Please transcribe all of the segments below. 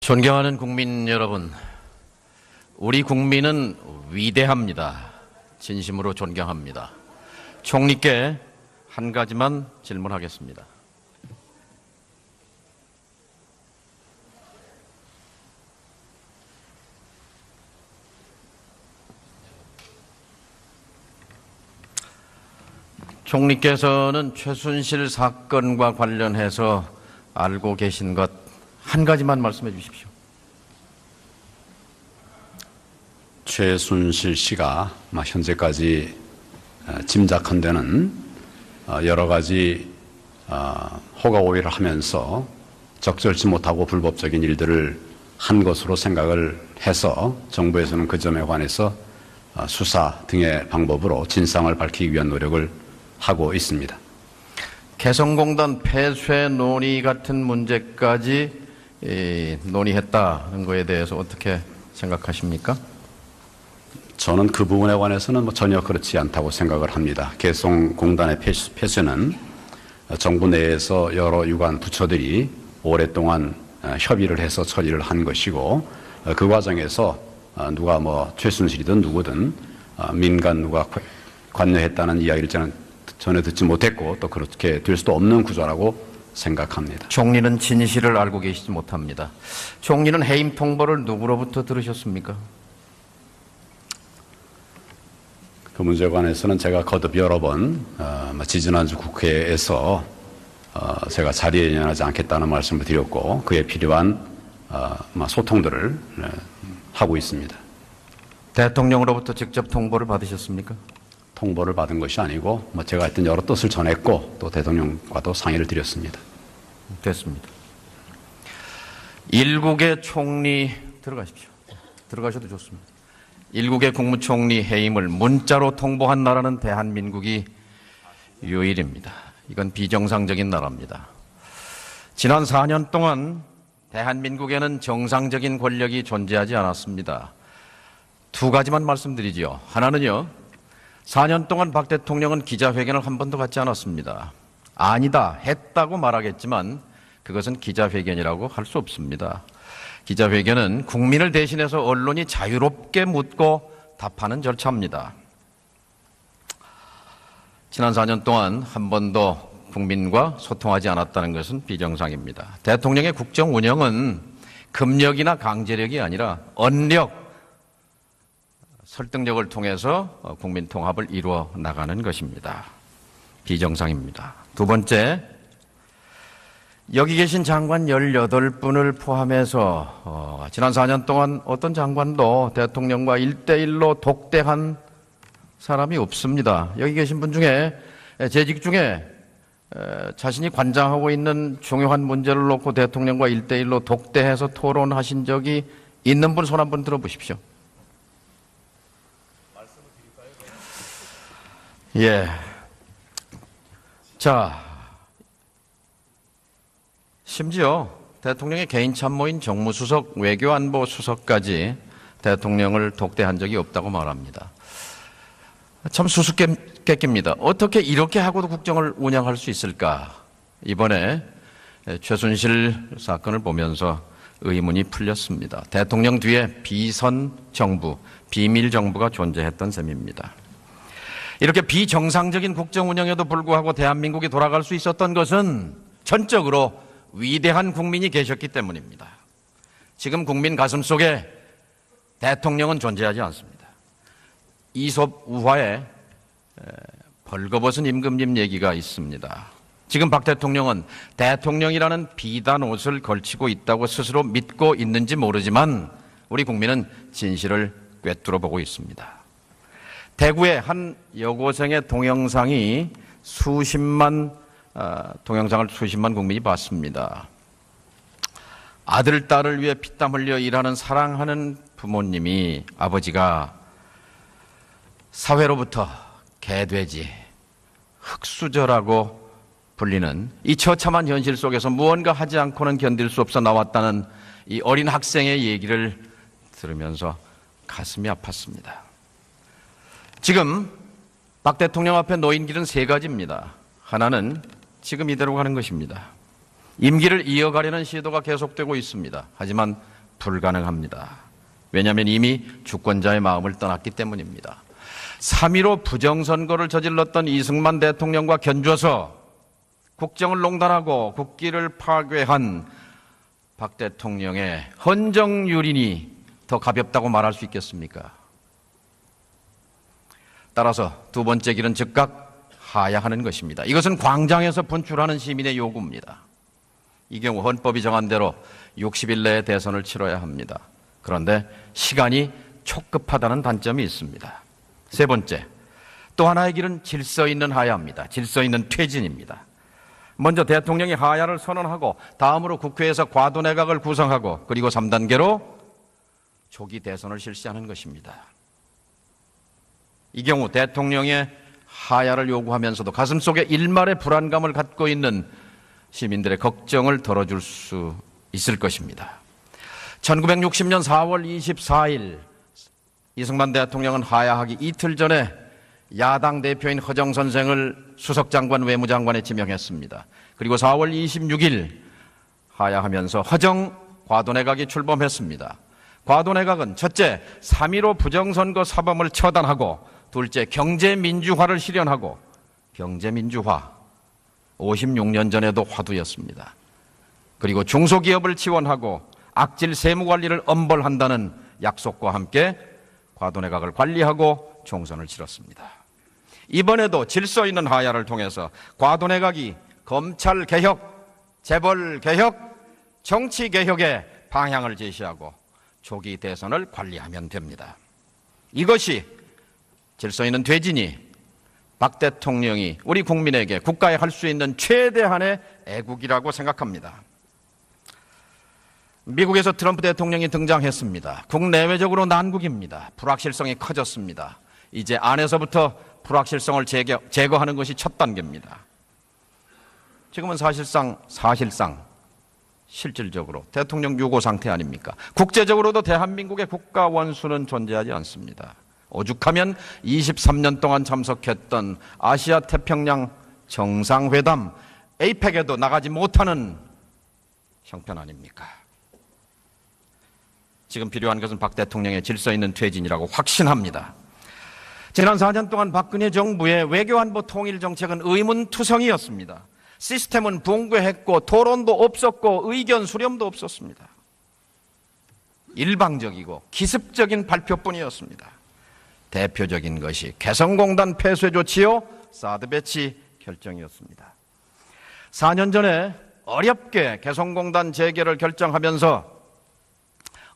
존경하는 국민 여러분, 우리 국민은 위대합니다. 진심으로 존경합니다. 총리께 한 가지만 질문하겠습니다. 총리께서는 최순실 사건과 관련해서 알고 계신 것 한 가지만 말씀해 주십시오. 최순실 씨가 현재까지 짐작한 데는 여러 가지 호가호위를 하면서 적절치 못하고 불법적인 일들을 한 것으로 생각을 해서 정부에서는 그 점에 관해서 수사 등의 방법으로 진상을 밝히기 위한 노력을 하고 있습니다. 개성공단 폐쇄 논의 같은 문제까지 논의했다는 것에 대해서 어떻게 생각하십니까? 저는 그 부분에 관해서는 전혀 그렇지 않다고 생각을 합니다. 개성공단의 폐쇄는 정부 내에서 여러 유관 부처들이 오랫동안 협의를 해서 처리를 한 것이고, 그 과정에서 누가 최순실이든 누구든 민간 누가 관여했다는 이야기를 저는 전혀 듣지 못했고, 또 그렇게 될 수도 없는 구조라고 생각합니다. 총리는 진실을 알고 계시지 못합니다. 총리는 해임 통보를 누구로부터 들으셨습니까? 그 문제에 관해서는 제가 거듭 여러 번 지지난주 국회에서 제가 자리에 연연하지 않겠다는 말씀을 드렸고, 그에 필요한 소통들을 하고 있습니다. 대통령으로부터 직접 통보를 받으셨습니까? 통보를 받은 것이 아니고 제가 하여튼 여러 뜻을 전했고, 또 대통령과도 상의를 드렸습니다. 됐습니다. 일국의 총리 들어가십시오. 들어가셔도 좋습니다. 일국의 국무총리 해임을 문자로 통보한 나라는 대한민국이 유일입니다. 이건 비정상적인 나라입니다. 지난 4년 동안 대한민국에는 정상적인 권력이 존재하지 않았습니다. 두 가지만 말씀드리죠. 하나는요, 4년 동안 박 대통령은 기자회견을 한 번도 갖지 않았습니다. 아니다, 했다고 말하겠지만 그것은 기자회견이라고 할 수 없습니다. 기자회견은 국민을 대신해서 언론이 자유롭게 묻고 답하는 절차입니다. 지난 4년 동안 한 번도 국민과 소통하지 않았다는 것은 비정상입니다. 대통령의 국정 운영은 금력이나 강제력이 아니라 언력, 설득력을 통해서 국민 통합을 이루어 나가는 것입니다. 비정상입니다. 두 번째, 여기 계신 장관 18분을 포함해서 지난 4년 동안 어떤 장관도 대통령과 1대1로 독대한 사람이 없습니다. 여기 계신 분 중에 재직 중에 자신이 관장하고 있는 중요한 문제를 놓고 대통령과 1대1로 독대해서 토론하신 적이 있는 분 손 한번 들어보십시오. 예. 자, 심지어 대통령의 개인 참모인 정무수석, 외교안보수석까지 대통령을 독대한 적이 없다고 말합니다. 참 수수께끼입니다. 어떻게 이렇게 하고도 국정을 운영할 수 있을까? 이번에 최순실 사건을 보면서 의문이 풀렸습니다. 대통령 뒤에 비선 정부, 비밀 정부가 존재했던 셈입니다. 이렇게 비정상적인 국정 운영에도 불구하고 대한민국이 돌아갈 수 있었던 것은 전적으로 위대한 국민이 계셨기 때문입니다. 지금 국민 가슴속에 대통령은 존재하지 않습니다. 이솝 우화에 벌거벗은 임금님 얘기가 있습니다. 지금 박 대통령은 대통령이라는 비단 옷을 걸치고 있다고 스스로 믿고 있는지 모르지만 우리 국민은 진실을 꿰뚫어 보고 있습니다. 대구의 한 여고생의 동영상이 동영상을 수십만 국민이 봤습니다. 아들, 딸을 위해 피땀 흘려 일하는 사랑하는 부모님이, 아버지가 사회로부터 개돼지, 흙수저라고 불리는 이 처참한 현실 속에서 무언가 하지 않고는 견딜 수 없어 나왔다는 이 어린 학생의 얘기를 들으면서 가슴이 아팠습니다. 지금 박 대통령 앞에 놓인 길은 세 가지입니다. 하나는 지금 이대로 가는 것입니다. 임기를 이어가려는 시도가 계속되고 있습니다. 하지만 불가능합니다. 왜냐하면 이미 주권자의 마음을 떠났기 때문입니다. 3.15 부정선거를 저질렀던 이승만 대통령과 견줘서 국정을 농단하고 국기를 파괴한 박 대통령의 헌정유린이 더 가볍다고 말할 수 있겠습니까? 따라서 두 번째 길은 즉각 하야하는 것입니다. 이것은 광장에서 분출하는 시민의 요구입니다. 이 경우 헌법이 정한 대로 60일 내에 대선을 치러야 합니다. 그런데 시간이 촉급하다는 단점이 있습니다. 세 번째, 또 하나의 길은 질서 있는 하야입니다. 질서 있는 퇴진입니다. 먼저 대통령이 하야를 선언하고 다음으로 국회에서 과도내각을 구성하고 그리고 3단계로 조기 대선을 실시하는 것입니다. 이 경우 대통령의 하야를 요구하면서도 가슴속에 일말의 불안감을 갖고 있는 시민들의 걱정을 덜어줄 수 있을 것입니다. 1960년 4월 24일 이승만 대통령은 하야하기 이틀 전에 야당 대표인 허정 선생을 수석장관 외무장관에 지명했습니다. 그리고 4월 26일 하야하면서 허정 과도내각이 출범했습니다. 과도내각은 첫째, 3.15 부정선거 사범을 처단하고 둘째, 경제민주화를 실현하고 경제민주화 56년 전에도 화두였습니다. 그리고 중소기업을 지원하고 악질 세무관리를 엄벌한다는 약속과 함께 과도내각을 관리하고 총선을 치렀습니다. 이번에도 질서 있는 하야를 통해서 과도내각이 검찰개혁, 재벌개혁, 정치개혁의 방향을 제시하고 조기 대선을 관리하면 됩니다. 이것이 질서 있는 퇴진이 박 대통령이 우리 국민에게 국가에 할 수 있는 최대한의 애국이라고 생각합니다. 미국에서 트럼프 대통령이 등장했습니다. 국내외적으로 난국입니다. 불확실성이 커졌습니다. 이제 안에서부터 불확실성을 제거하는 것이 첫 단계입니다. 지금은 사실상 실질적으로 대통령 유고 상태 아닙니까? 국제적으로도 대한민국의 국가 원수는 존재하지 않습니다. 오죽하면 23년 동안 참석했던 아시아 태평양 정상회담 APEC에도 나가지 못하는 형편 아닙니까? 지금 필요한 것은 박 대통령의 질서 있는 퇴진이라고 확신합니다. 지난 4년 동안 박근혜 정부의 외교안보 통일 정책은 의문투성이었습니다. 시스템은 붕괴했고 토론도 없었고 의견 수렴도 없었습니다. 일방적이고 기습적인 발표뿐이었습니다. 대표적인 것이 개성공단 폐쇄 조치요 사드 배치 결정이었습니다. 4년 전에 어렵게 개성공단 재개를 결정하면서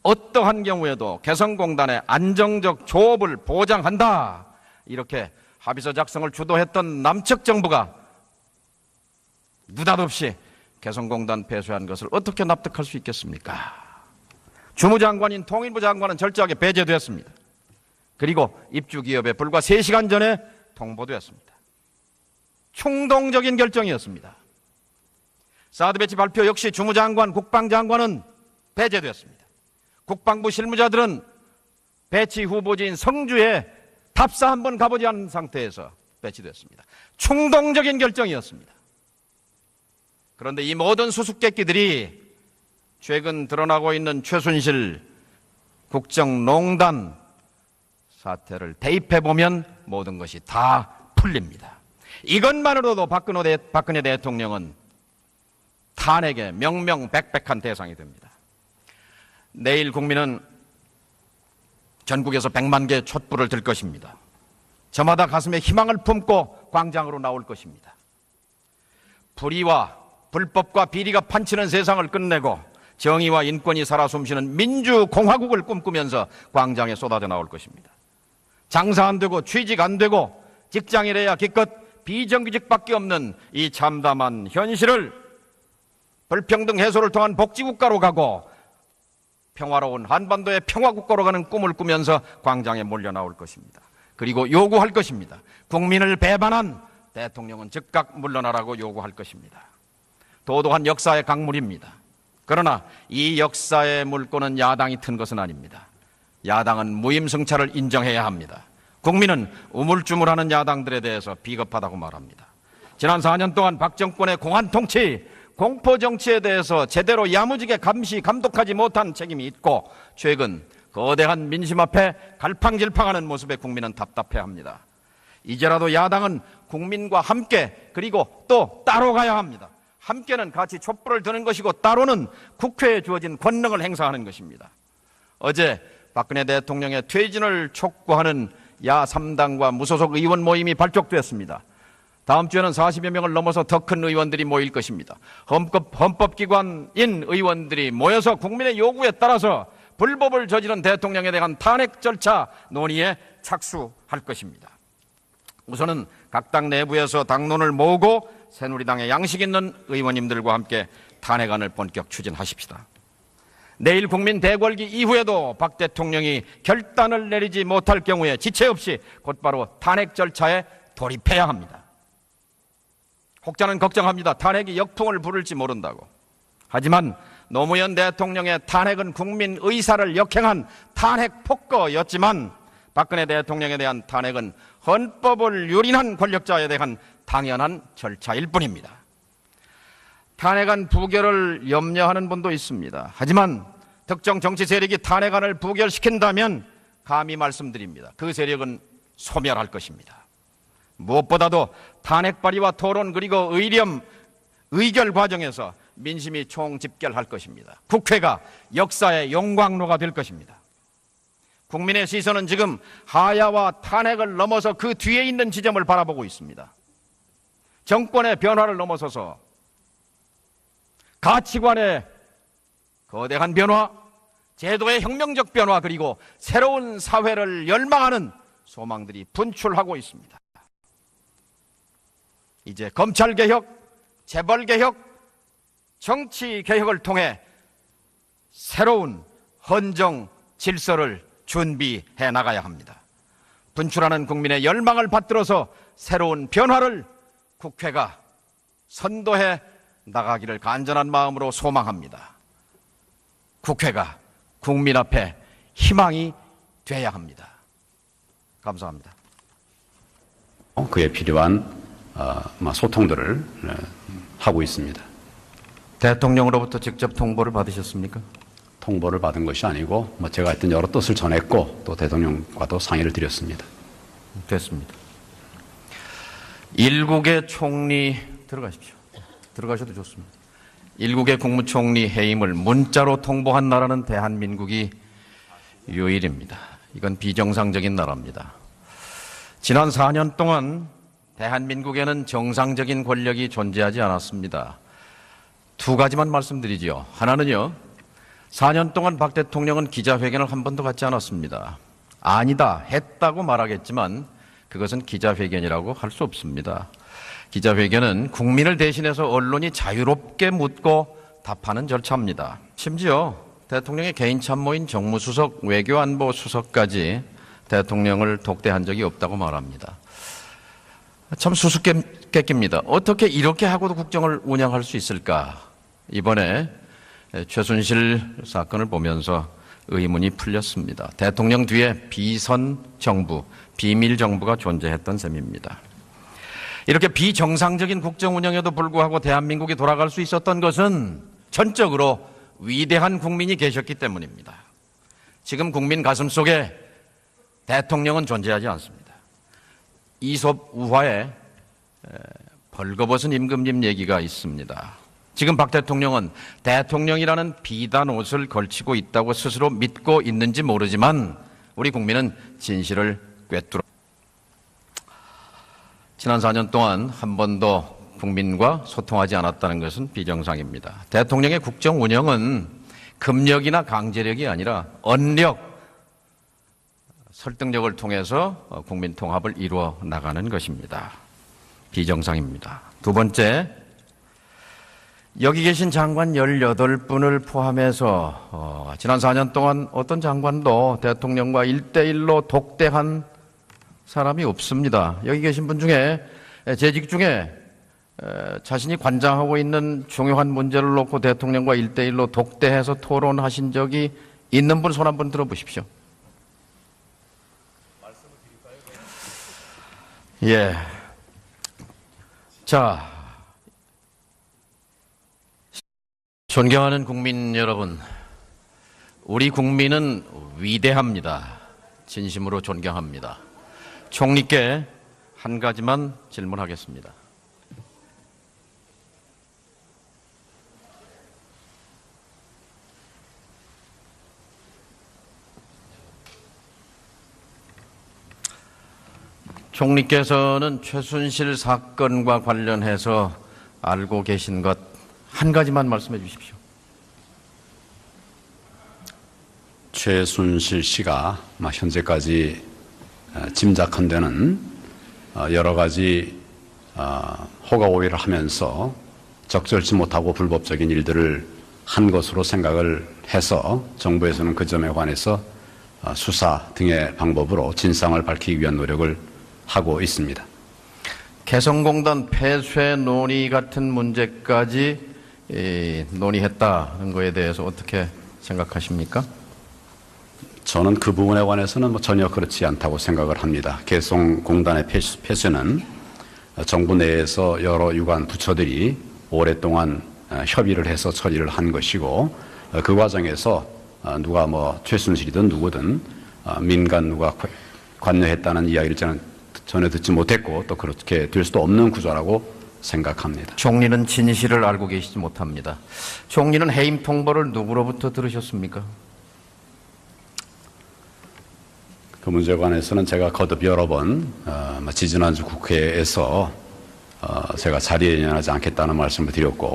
어떠한 경우에도 개성공단의 안정적 조업을 보장한다 이렇게 합의서 작성을 주도했던 남측 정부가 느닷없이 개성공단 폐쇄한 것을 어떻게 납득할 수 있겠습니까? 주무장관인 통일부 장관은 철저하게 배제됐습니다. 그리고 입주기업에 불과 3시간 전에 통보됐습니다. 충동적인 결정이었습니다. 사드 배치 발표 역시 주무장관, 국방장관은 배제됐습니다. 국방부 실무자들은 배치 후보지인 성주에 답사 한번 가보지 않은 상태에서 배치됐습니다. 충동적인 결정이었습니다. 그런데 이 모든 수수께끼들이 최근 드러나고 있는 최순실 국정농단 사태를 대입해보면 모든 것이 다 풀립니다. 이것만으로도 박근혜 대통령은 탄핵의 명명백백한 대상이 됩니다. 내일 국민은 전국에서 100만 개의 촛불을 들 것입니다. 저마다 가슴에 희망을 품고 광장으로 나올 것입니다. 불의와 불법과 비리가 판치는 세상을 끝내고 정의와 인권이 살아 숨쉬는 민주공화국을 꿈꾸면서 광장에 쏟아져 나올 것입니다. 장사 안 되고 취직 안 되고 직장이래야 기껏 비정규직밖에 없는 이 참담한 현실을 불평등 해소를 통한 복지국가로 가고 평화로운 한반도의 평화국가로 가는 꿈을 꾸면서 광장에 몰려 나올 것입니다. 그리고 요구할 것입니다. 국민을 배반한 대통령은 즉각 물러나라고 요구할 것입니다. 도도한 역사의 강물입니다. 그러나 이 역사의 물꼬는 야당이 튼 것은 아닙니다. 야당은 무임승차를 인정해야 합니다. 국민은 우물쭈물하는 야당들에 대해서 비겁하다고 말합니다. 지난 4년 동안 박 정권의 공안 통치, 공포 정치에 대해서 제대로 야무지게 감시 감독하지 못한 책임이 있고, 최근 거대한 민심 앞에 갈팡질팡하는 모습에 국민은 답답해합니다. 이제라도 야당은 국민과 함께, 그리고 또 따로 가야 합니다. 함께는 같이 촛불을 드는 것이고, 따로는 국회에 주어진 권능을 행사하는 것입니다. 어제 박근혜 대통령의 퇴진을 촉구하는 야 3당과 무소속 의원 모임이 발족됐습니다. 다음 주에는 40여 명을 넘어서 더 큰 의원들이 모일 것입니다. 헌법기관인 의원들이 모여서 국민의 요구에 따라서 불법을 저지른 대통령에 대한 탄핵 절차 논의에 착수할 것입니다. 우선은 각 당 내부에서 당론을 모으고 새누리당의 양식 있는 의원님들과 함께 탄핵안을 본격 추진하십시다. 내일 국민 대궐기 이후에도 박 대통령이 결단을 내리지 못할 경우에 지체 없이 곧바로 탄핵 절차에 돌입해야 합니다. 혹자는 걱정합니다. 탄핵이 역풍을 부를지 모른다고. 하지만 노무현 대통령의 탄핵은 국민 의사를 역행한 탄핵 폭거였지만, 박근혜 대통령에 대한 탄핵은 헌법을 유린한 권력자에 대한 당연한 절차일 뿐입니다. 탄핵안 부결을 염려하는 분도 있습니다. 하지만 특정 정치 세력이 탄핵안을 부결시킨다면 감히 말씀드립니다. 그 세력은 소멸할 것입니다. 무엇보다도 탄핵 발의와 토론, 그리고 의결 과정에서 민심이 총집결할 것입니다. 국회가 역사의 용광로가 될 것입니다. 국민의 시선은 지금 하야와 탄핵을 넘어서 그 뒤에 있는 지점을 바라보고 있습니다. 정권의 변화를 넘어서서 가치관의 거대한 변화, 제도의 혁명적 변화, 그리고 새로운 사회를 열망하는 소망들이 분출하고 있습니다. 이제 검찰개혁, 재벌개혁, 정치개혁을 통해 새로운 헌정 질서를 준비해 나가야 합니다. 분출하는 국민의 열망을 받들어서 새로운 변화를 국회가 선도해 나가기를 간절한 마음으로 소망합니다. 국회가 국민 앞에 희망이 돼야 합니다. 감사합니다. 그에 필요한 소통들을 하고 있습니다. 대통령으로부터 직접 통보를 받으셨습니까? 통보를 받은 것이 아니고 제가 하여튼 여러 뜻을 전했고, 또 대통령과도 상의를 드렸습니다. 됐습니다. 일국의 총리 들어가십시오. 들어가셔도 좋습니다. 일국의 국무총리 해임을 문자로 통보한 나라는 대한민국이 유일입니다. 이건 비정상적인 나라입니다. 지난 4년 동안 대한민국에는 정상적인 권력이 존재하지 않았습니다. 두 가지만 말씀드리지요. 하나는요, 4년 동안 박 대통령은 기자회견을 한 번도 갖지 않았습니다. 아니다, 했다고 말하겠지만 그것은 기자회견이라고 할 수 없습니다. 기자회견은 국민을 대신해서 언론이 자유롭게 묻고 답하는 절차입니다. 심지어 대통령의 개인 참모인 정무수석, 외교안보수석까지 대통령을 독대한 적이 없다고 말합니다. 참 수수께끼입니다. 어떻게 이렇게 하고도 국정을 운영할 수 있을까? 이번에 최순실 사건을 보면서 의문이 풀렸습니다. 대통령 뒤에 비선 정부, 비밀 정부가 존재했던 셈입니다. 이렇게 비정상적인 국정 운영에도 불구하고 대한민국이 돌아갈 수 있었던 것은 전적으로 위대한 국민이 계셨기 때문입니다. 지금 국민 가슴속에 대통령은 존재하지 않습니다. 이솝 우화에 벌거벗은 임금님 얘기가 있습니다. 지금 박 대통령은 대통령이라는 비단 옷을 걸치고 있다고 스스로 믿고 있는지 모르지만 우리 국민은 진실을 꿰뚫어 지난 4년 동안 한 번도 국민과 소통하지 않았다는 것은 비정상입니다. 대통령의 국정 운영은 금력이나 강제력이 아니라 언력, 설득력을 통해서 국민 통합을 이루어 나가는 것입니다. 비정상입니다. 두 번째, 여기 계신 장관 18분을 포함해서 지난 4년 동안 어떤 장관도 대통령과 1대1로 독대한 사람이 없습니다. 여기 계신 분 중에 재직 중에 자신이 관장하고 있는 중요한 문제를 놓고 대통령과 1대1로 독대해서 토론하신 적이 있는 분 손 한번 들어보십시오. 예. 자, 존경하는 국민 여러분, 우리 국민은 위대합니다. 진심으로 존경합니다. 총리께 한 가지만 질문하겠습니다. 총리께서는 최순실 사건과 관련해서 알고 계신 것 한 가지만 말씀해 주십시오. 최순실 씨가 현재까지 짐작한 데는 여러 가지 호가호위를 하면서 적절치 못하고 불법적인 일들을 한 것으로 생각을 해서 정부에서는 그 점에 관해서 수사 등의 방법으로 진상을 밝히기 위한 노력을 하고 있습니다. 개성공단 폐쇄 논의 같은 문제까지 논의했다는 것에 대해서 어떻게 생각하십니까? 저는 그 부분에 관해서는 전혀 그렇지 않다고 생각을 합니다. 개성공단의 폐쇄는 정부 내에서 여러 유관 부처들이 오랫동안 협의를 해서 처리를 한 것이고, 그 과정에서 누가 최순실이든 누구든 민간 누가 관여했다는 이야기를 저는 전혀 듣지 못했고, 또 그렇게 될 수도 없는 구조라고 생각합니다. 총리는 진실을 알고 계시지 못합니다. 총리는 해임 통보를 누구로부터 들으셨습니까? 그 문제에 관해서는 제가 거듭 여러 번 지지난주 국회에서 제가 자리에 연연하지 않겠다는 말씀을 드렸고,